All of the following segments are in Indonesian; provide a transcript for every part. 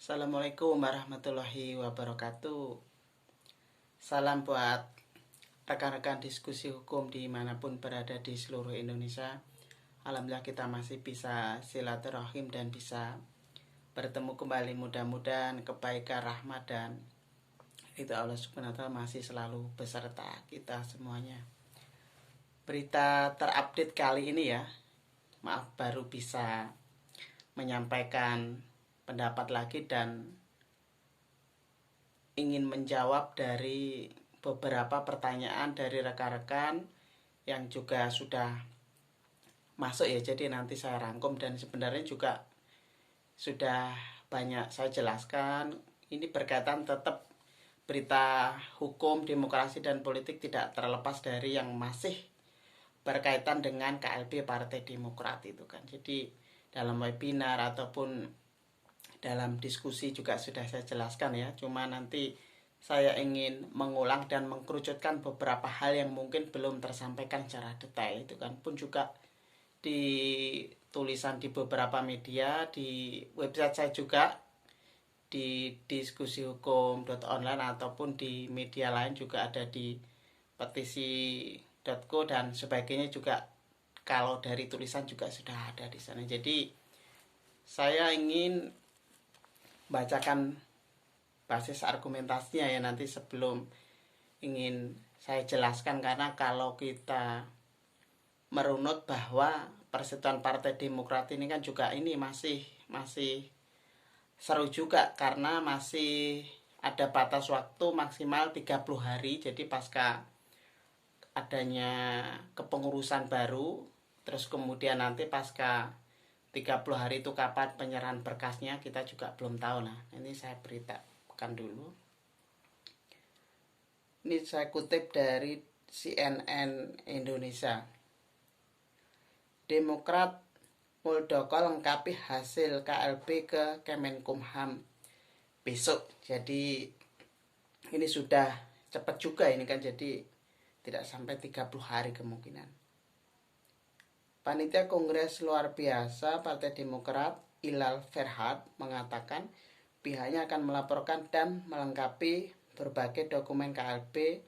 Assalamualaikum warahmatullahi wabarakatuh. Salam buat rekan-rekan diskusi hukum dimanapun berada di seluruh Indonesia. Alhamdulillah kita masih bisa silaturahim dan bisa bertemu kembali. Mudah-mudahan kebaikan, rahmat dan itu Allah Subhanahu wa Ta'ala masih selalu beserta kita semuanya. Berita terupdate kali ini ya, maaf baru bisa menyampaikan pendapat lagi dan ingin menjawab dari beberapa pertanyaan dari rekan-rekan yang juga sudah masuk ya. Jadi nanti saya rangkum dan sebenarnya juga sudah banyak saya jelaskan. Ini berkaitan tetap berita hukum, demokrasi dan politik tidak terlepas dari yang masih berkaitan dengan KLB Partai Demokrat itu kan. Jadi dalam webinar ataupun dalam diskusi juga sudah saya jelaskan ya. Cuma nanti saya ingin mengulang dan mengkerucutkan beberapa hal yang mungkin belum tersampaikan secara detail itu kan. Pun juga di tulisan di beberapa media, di website saya juga, di diskusihukum.online ataupun di media lain juga ada di petisi.co dan sebagainya juga. Kalau dari tulisan juga sudah ada di sana. Jadi saya ingin bacakan basis argumentasinya ya nanti sebelum ingin saya jelaskan, karena kalau kita merunut bahwa Persatuan Partai Demokrat ini kan juga ini masih seru juga karena masih ada batas waktu maksimal 30 hari. Jadi pasca adanya kepengurusan baru, terus kemudian nanti pasca 30 hari itu kapan penyerahan berkasnya kita juga belum tahu. Nah, ini saya beritakan dulu. Ini saya kutip dari CNN Indonesia. Demokrat Muldoko lengkapi hasil KLB ke Kemenkumham besok. Jadi ini sudah cepat juga ini kan, jadi tidak sampai 30 hari kemungkinan. Panitia Kongres Luar Biasa Partai Demokrat Ilal Ferhat mengatakan pihaknya akan melaporkan dan melengkapi berbagai dokumen KLB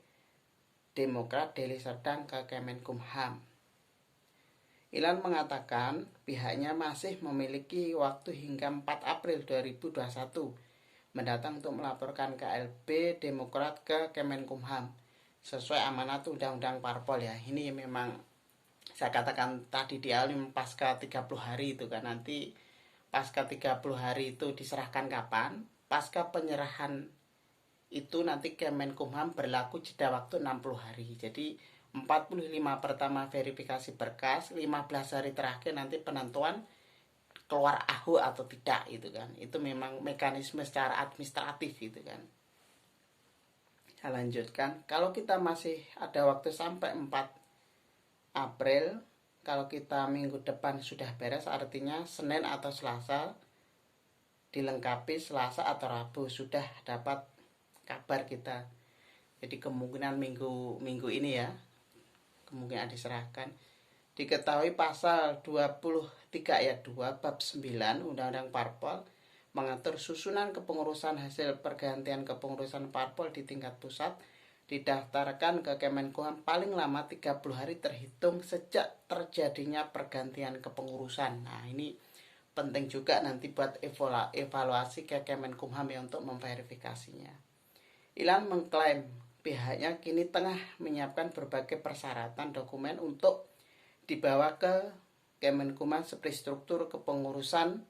Demokrat Deli Serdang ke Kemenkumham. Ilal mengatakan pihaknya masih memiliki waktu hingga 4 April 2021 mendatang untuk melaporkan KLB Demokrat ke Kemenkumham sesuai amanat Undang-Undang Parpol ya. Ini memang saya katakan tadi di awal pasca 30 hari itu kan, nanti pasca 30 hari itu diserahkan kapan? Pasca penyerahan itu nanti Kemenkumham berlaku jeda waktu 60 hari. Jadi 45 pertama verifikasi berkas, 15 hari terakhir nanti penentuan keluar AHU atau tidak itu kan. Itu memang mekanisme secara administratif gitu kan. Saya lanjutkan, kalau kita masih ada waktu sampai 4 April, kalau kita minggu depan sudah beres, artinya Senin atau Selasa dilengkapi, Selasa atau Rabu sudah dapat kabar kita. Jadi kemungkinan minggu ini ya, kemungkinan diserahkan. Diketahui pasal 23 ayat 2 bab 9 Undang-Undang Parpol mengatur susunan kepengurusan hasil pergantian kepengurusan parpol di tingkat pusat didaftarkan ke Kemenkumham paling lama 30 hari terhitung sejak terjadinya pergantian kepengurusan. Nah, ini penting juga nanti buat evaluasi ke Kemenkumham ya untuk memverifikasinya. Ilan mengklaim pihaknya kini tengah menyiapkan berbagai persyaratan dokumen untuk dibawa ke Kemenkumham seperti struktur kepengurusan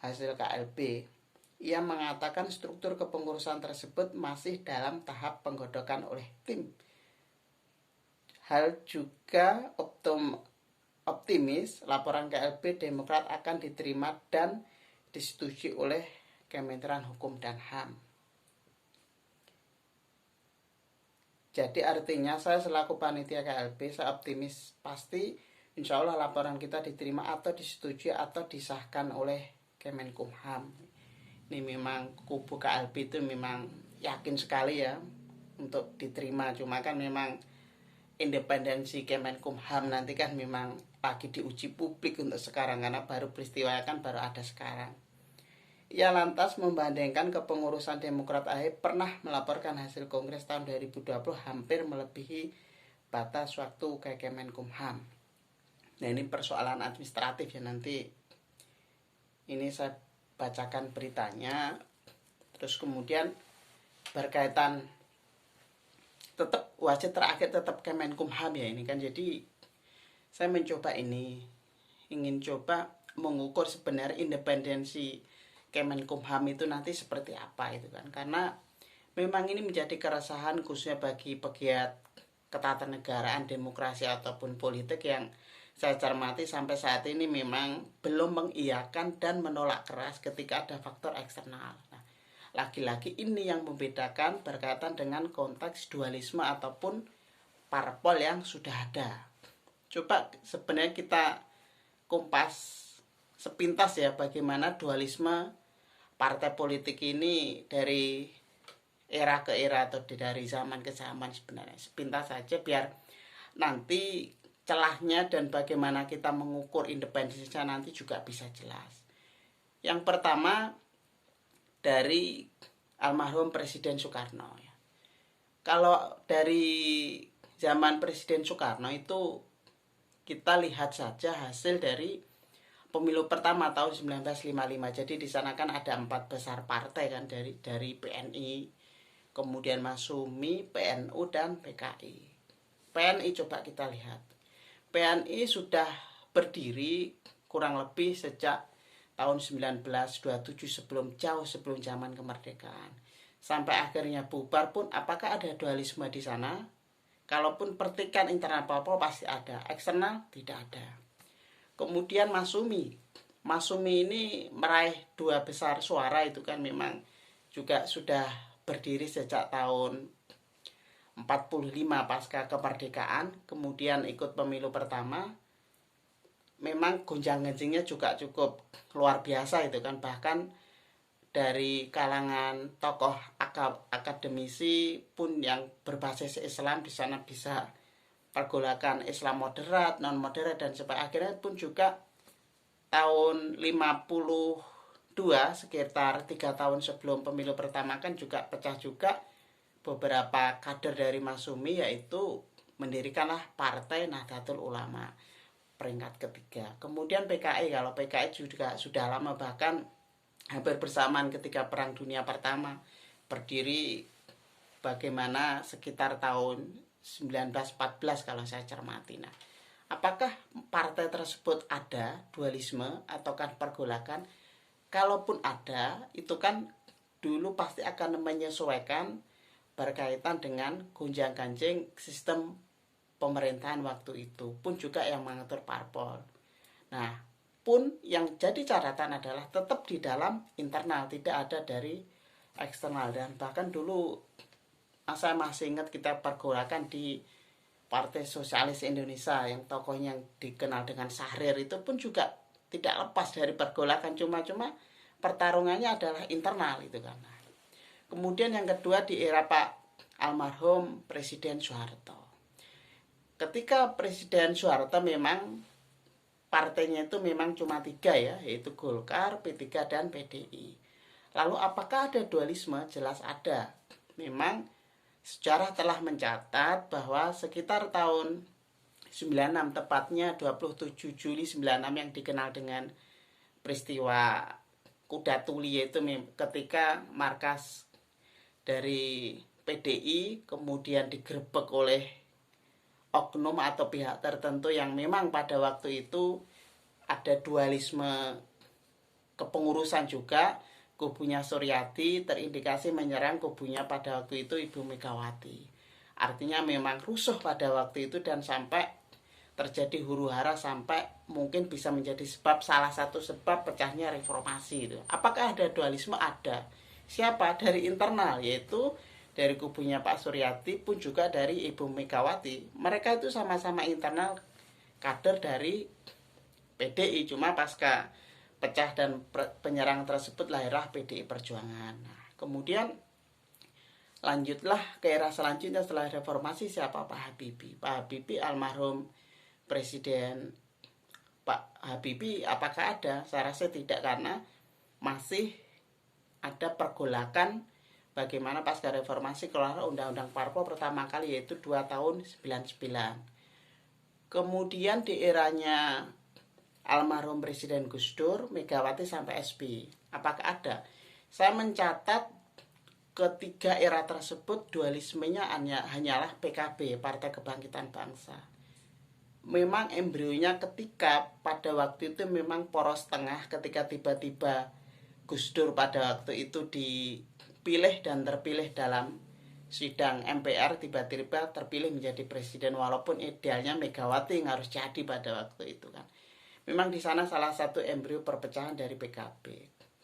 hasil KLB. Ia mengatakan struktur kepengurusan tersebut masih dalam tahap penggodokan oleh tim. Hal juga optimis laporan KLB Demokrat akan diterima dan disetujui oleh Kementerian Hukum dan HAM. Jadi artinya saya selaku panitia KLB saya optimis pasti insya Allah laporan kita diterima atau disetujui atau disahkan oleh Kemenkumham. Ini memang kubu KLB itu memang yakin sekali ya untuk diterima. Cuma kan memang independensi Kemenkumham nanti kan memang lagi diuji publik untuk sekarang, karena baru peristiwa kan baru ada sekarang. ia lantas membandingkan kepengurusan Demokrat AHY pernah melaporkan hasil Kongres tahun 2020 hampir melebihi batas waktu ke Kemenkumham. Nah, ini persoalan administratif ya, nanti ini saya bacakan beritanya. Terus kemudian berkaitan tetap wasit terakhir tetap Kemenkumham ya ini kan. Jadi saya mencoba ingin coba mengukur sebenarnya independensi Kemenkumham itu nanti seperti apa itu kan, karena memang ini menjadi keresahan khususnya bagi pegiat ketatanegaraan, demokrasi ataupun politik yang saya cermati sampai saat ini memang belum mengiyakan dan menolak keras ketika ada faktor eksternal. Nah, lagi-lagi ini yang membedakan berkaitan dengan konteks dualisme ataupun parpol yang sudah ada. Coba sebenarnya kita kumpas sepintas ya bagaimana dualisme partai politik ini dari era ke era atau dari zaman ke zaman sebenarnya. Sepintas saja biar nanti celahnya dan bagaimana kita mengukur independensinya nanti juga bisa jelas. Yang pertama dari almarhum Presiden Soekarno ya. Kalau dari zaman Presiden Soekarno itu kita lihat saja hasil dari pemilu pertama tahun 1955. Jadi di sana kan ada 4 besar partai kan, dari PNI, kemudian Masyumi, PNU dan PKI. PNI coba kita lihat. PNI sudah berdiri kurang lebih sejak tahun 1927 jauh sebelum zaman kemerdekaan. Sampai akhirnya bubar pun apakah ada dualisme di sana? Kalaupun pertikaian internal apa pasti ada, eksternal tidak ada. Kemudian Masyumi ini meraih 2 besar suara itu kan memang juga sudah berdiri sejak tahun 45 pasca kemerdekaan, kemudian ikut pemilu pertama. Memang gonjang-ganjingnya juga cukup luar biasa itu kan, bahkan dari kalangan tokoh akademisi pun yang berbasis Islam di sana bisa pergolakan Islam moderat, non moderat dan sebagainya. Akhirnya pun juga tahun 52 sekitar 3 tahun sebelum pemilu pertama kan juga pecah juga beberapa kader dari Masyumi, yaitu mendirikanlah Partai Nahdlatul Ulama peringkat ketiga. Kemudian PKI, kalau PKI juga sudah lama bahkan hampir bersamaan ketika Perang Dunia Pertama berdiri, bagaimana sekitar tahun 1914 kalau saya cermati. Nah, apakah partai tersebut ada dualisme ataukah pergolakan? Kalaupun ada, itu kan dulu pasti akan menyesuaikan berkaitan dengan gonjang-ganjing sistem pemerintahan waktu itu, pun juga yang mengatur parpol. Nah, pun yang jadi catatan adalah tetap di dalam internal, tidak ada dari eksternal. Dan bahkan dulu saya masih ingat kita pergolakan di Partai Sosialis Indonesia yang tokohnya yang dikenal dengan Syahrir itu pun juga tidak lepas dari pergolakan, cuma pertarungannya adalah internal itu kan. Kemudian yang kedua di era Pak almarhum Presiden Soeharto. Ketika Presiden Soeharto memang partainya itu memang cuma 3 ya, yaitu Golkar, P3 dan PDI. Lalu apakah ada dualisme? Jelas ada. Memang sejarah telah mencatat bahwa sekitar tahun 96, tepatnya 27 Juli 96 yang dikenal dengan peristiwa Kuda Tuli, yaitu ketika markas dari PDI kemudian digerebek oleh oknum atau pihak tertentu yang memang pada waktu itu ada dualisme kepengurusan juga. Kubunya Suryati terindikasi menyerang kubunya pada waktu itu Ibu Megawati. Artinya memang rusuh pada waktu itu dan sampai terjadi huru-hara, sampai mungkin bisa menjadi salah satu sebab pecahnya reformasi itu. Apakah ada dualisme? Ada. Siapa? Dari internal, yaitu dari kubunya Pak Suryati pun juga dari Ibu Megawati. Mereka itu sama-sama internal kader dari PDI, cuma pasca pecah dan penyerang tersebut lahirlah PDI Perjuangan. Nah, kemudian lanjutlah ke era selanjutnya setelah reformasi, siapa? Pak Habibie. Pak Habibie almarhum Presiden Pak Habibie apakah ada? Saya rasa tidak, karena masih ada pergolakan bagaimana pasca reformasi keluar undang-undang parpol pertama kali, yaitu 2 tahun 99. Kemudian di eranya almarhum Presiden Gus Dur, Megawati sampai SBY. Apakah ada? Saya mencatat ketiga era tersebut dualismenya hanyalah PKB, Partai Kebangkitan Bangsa. Memang embrionya ketika pada waktu itu memang poros tengah, ketika tiba-tiba Gus Dur pada waktu itu dipilih dan terpilih dalam sidang MPR, tiba-tiba terpilih menjadi presiden, walaupun idealnya Megawati yang harus jadi pada waktu itu kan. Memang di sana salah satu embrio perpecahan dari PKB.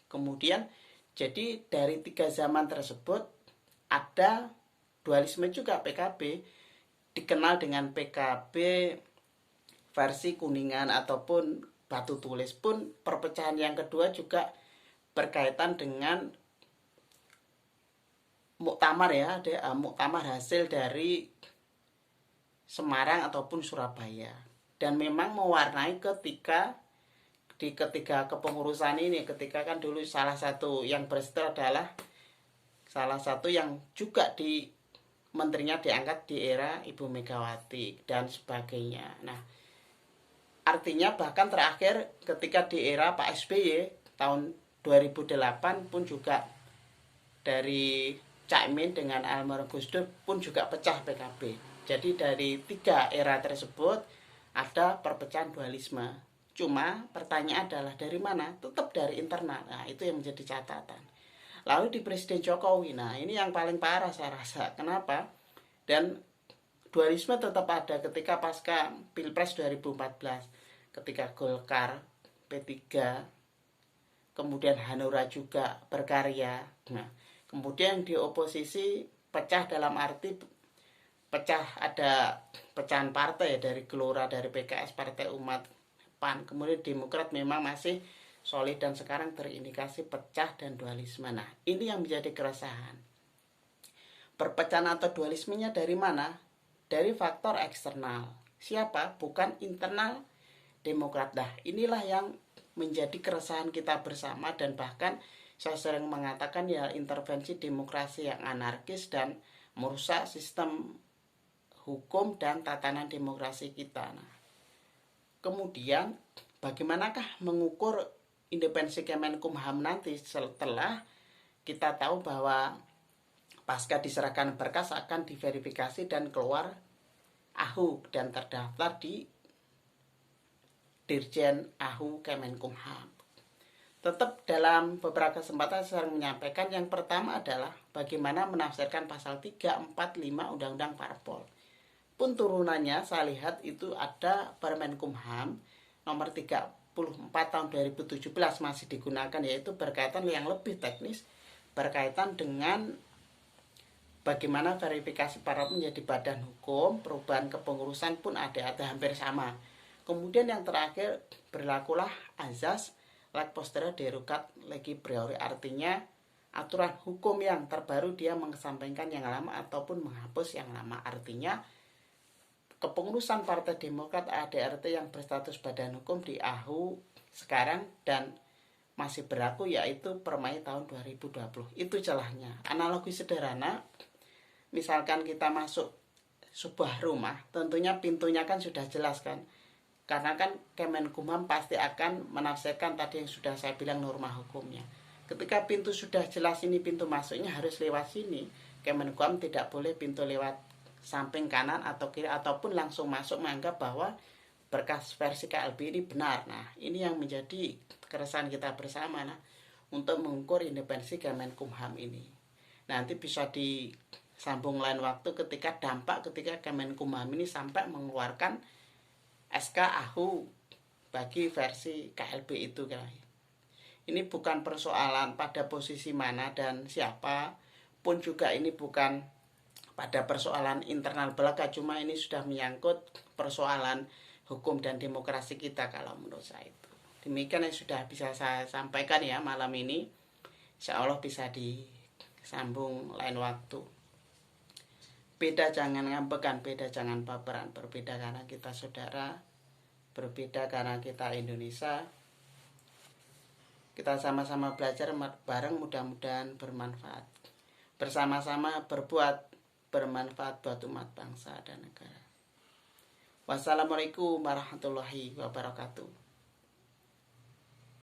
Kemudian jadi dari 3 zaman tersebut ada dualisme juga. PKB dikenal dengan PKB versi Kuningan ataupun Batu Tulis. Pun perpecahan yang kedua juga berkaitan dengan muktamar ya, muktamar hasil dari Semarang ataupun Surabaya, dan memang mewarnai ketika kepengurusan ini, ketika kan dulu salah satu yang bersetir adalah salah satu yang juga di menterinya diangkat di era Ibu Megawati dan sebagainya. Nah, artinya bahkan terakhir ketika di era Pak SBY tahun 2008 pun juga dari Cak Imin dengan almarhum Gus Dur pun juga pecah PKB. Jadi dari 3 era tersebut ada perpecahan dualisme. Cuma pertanyaan adalah dari mana? Tetap dari internal. Nah, itu yang menjadi catatan. Lalu di Presiden Jokowi, nah ini yang paling parah saya rasa. Kenapa? Dan dualisme tetap ada ketika pasca Pilpres 2014. Ketika Golkar, P3, kemudian Hanura juga berkarya. Nah, kemudian di oposisi pecah dalam arti pecah, ada pecahan partai dari Gelora, dari PKS, Partai Umat, PAN. Kemudian Demokrat memang masih solid dan sekarang terindikasi pecah dan dualisme. Nah, ini yang menjadi keresahan. Perpecahan atau dualismenya dari mana? Dari faktor eksternal. Siapa? Bukan internal Demokrat. Nah, inilah yang menjadi keresahan kita bersama, dan bahkan saya sering mengatakan ya intervensi demokrasi yang anarkis dan merusak sistem hukum dan tatanan demokrasi kita. Nah, kemudian bagaimanakah mengukur independensi Kemenkumham nanti setelah kita tahu bahwa pasca diserahkan berkas akan diverifikasi dan keluar AHU dan terdaftar di Dirjen AHU Kemenkumham. Tetap dalam beberapa kesempatan saya menyampaikan yang pertama adalah bagaimana menafsirkan pasal 3, 4, 5 Undang-Undang Parpol. Pun turunannya saya lihat itu ada Permenkumham nomor 34 tahun 2017 masih digunakan, yaitu berkaitan yang lebih teknis, berkaitan dengan bagaimana verifikasi parpol menjadi badan hukum, perubahan kepengurusan pun ada hampir sama. Kemudian yang terakhir berlakulah azas leg posterior derogat legi priori, artinya aturan hukum yang terbaru dia mengesampingkan yang lama ataupun menghapus yang lama. Artinya kepengurusan Partai Demokrat ADRT yang berstatus badan hukum di AHU sekarang dan masih berlaku yaitu per Mei tahun 2020. Itu celahnya. Analogi sederhana, misalkan kita masuk sebuah rumah, tentunya pintunya kan sudah jelas kan. Karena kan Kemenkumham pasti akan menafsirkan tadi yang sudah saya bilang norma hukumnya. Ketika pintu sudah jelas ini pintu masuknya harus lewat sini, Kemenkumham tidak boleh pintu lewat samping kanan atau kiri ataupun langsung masuk menganggap bahwa berkas versi KLB ini benar. Nah, ini yang menjadi keresahan kita bersama untuk mengukur independensi Kemenkumham ini. Nanti bisa disambung lain waktu ketika Kemenkumham ini sampai mengeluarkan SK AHU bagi versi KLB itu guys. Ini bukan persoalan pada posisi mana dan siapa, pun juga ini bukan pada persoalan internal belaka, cuma ini sudah menyangkut persoalan hukum dan demokrasi kita kalau menurut saya itu. Demikian yang sudah bisa saya sampaikan ya malam ini. Insya Allah bisa disambung lain waktu. Beda jangan ngambekan, beda jangan baperan. Berbeda karena kita saudara, berbeda karena kita Indonesia. Kita sama-sama belajar bareng, mudah-mudahan bermanfaat. Bersama-sama berbuat bermanfaat buat umat bangsa dan negara. Wassalamualaikum warahmatullahi wabarakatuh.